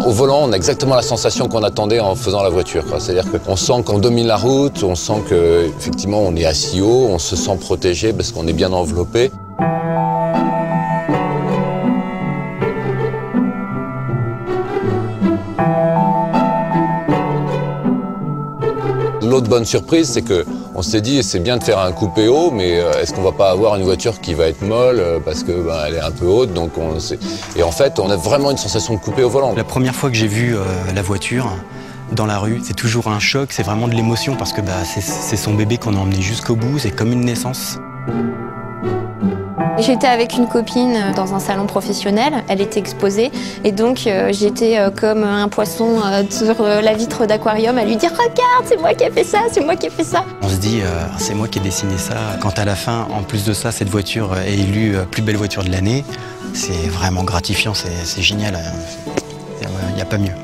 Au volant, on a exactement la sensation qu'on attendait en faisant la voiture. C'est-à-dire qu'on sent qu'on domine la route, on sent qu'effectivement on est assis haut, on se sent protégé parce qu'on est bien enveloppé. L'autre bonne surprise, c'est qu'on s'est dit c'est bien de faire un coupé haut, mais est-ce qu'on va pas avoir une voiture qui va être molle parce que elle est un peu haute, donc et en fait on a vraiment une sensation de coupé au volant. La première fois que j'ai vu la voiture dans la rue, c'est toujours un choc, c'est vraiment de l'émotion parce que c'est son bébé qu'on a emmené jusqu'au bout, c'est comme une naissance. J'étais avec une copine dans un salon professionnel, elle était exposée et donc j'étais comme un poisson sur la vitre d'aquarium à lui dire « Regarde, c'est moi qui ai fait ça, c'est moi qui ai fait ça ». On se dit « C'est moi qui ai dessiné ça ». Quand à la fin, en plus de ça, cette voiture est élue plus belle voiture de l'année, c'est vraiment gratifiant, c'est génial, il n'y a pas mieux.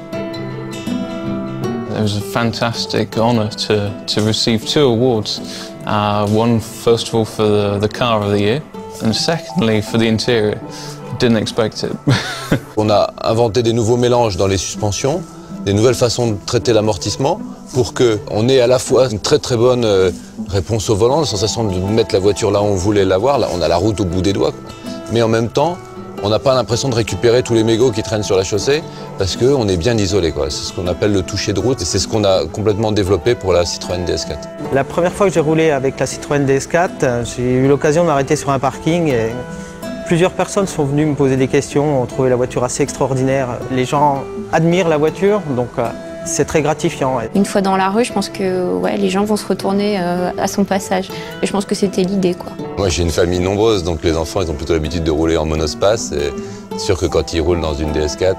It was a fantastic honour to receive 2 awards. One, first of all, for the car of the year, and secondly, for the interior. Didn't expect it. On a inventé des nouveaux mélanges dans les suspensions, des nouvelles façons de traiter l'amortissement pour qu'on ait à la fois une très bonne réponse au volant, la sensation de mettre la voiture là où on voulait l'avoir, là on a la route au bout des doigts, mais en même temps, on n'a pas l'impression de récupérer tous les mégots qui traînent sur la chaussée parce qu'on est bien isolé. C'est ce qu'on appelle le toucher de route et c'est ce qu'on a complètement développé pour la Citroën DS4. La première fois que j'ai roulé avec la Citroën DS4, j'ai eu l'occasion de m'arrêter sur un parking et plusieurs personnes sont venues me poser des questions, ont trouvé la voiture assez extraordinaire. Les gens admirent la voiture, donc c'est très gratifiant. Une fois dans la rue, je pense que les gens vont se retourner à son passage. Et je pense que c'était l'idée, quoi. Moi, j'ai une famille nombreuse, donc les enfants, ils ont plutôt l'habitude de rouler en monospace. Et c'est sûr que quand ils roulent dans une DS4,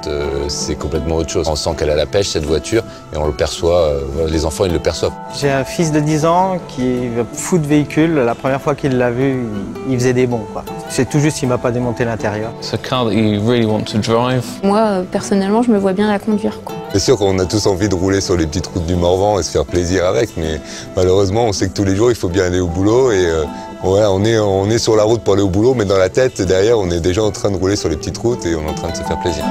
c'est complètement autre chose. On sent qu'elle a la pêche, cette voiture, et on le perçoit, les enfants, ils le perçoivent. J'ai un fils de 10 ans qui est fou de véhicule. La première fois qu'il l'a vu, il faisait des bonds, quoi. C'est tout juste qu'il ne m'a pas démonté l'intérieur. It's a car that you really want to drive. Moi, personnellement, je me vois bien la conduire, quoi. C'est sûr qu'on a tous envie de rouler sur les petites routes du Morvan et se faire plaisir avec, mais malheureusement, on sait que tous les jours, il faut bien aller au boulot. Et on est sur la route pour aller au boulot, mais dans la tête, derrière, on est déjà en train de rouler sur les petites routes et on est en train de se faire plaisir.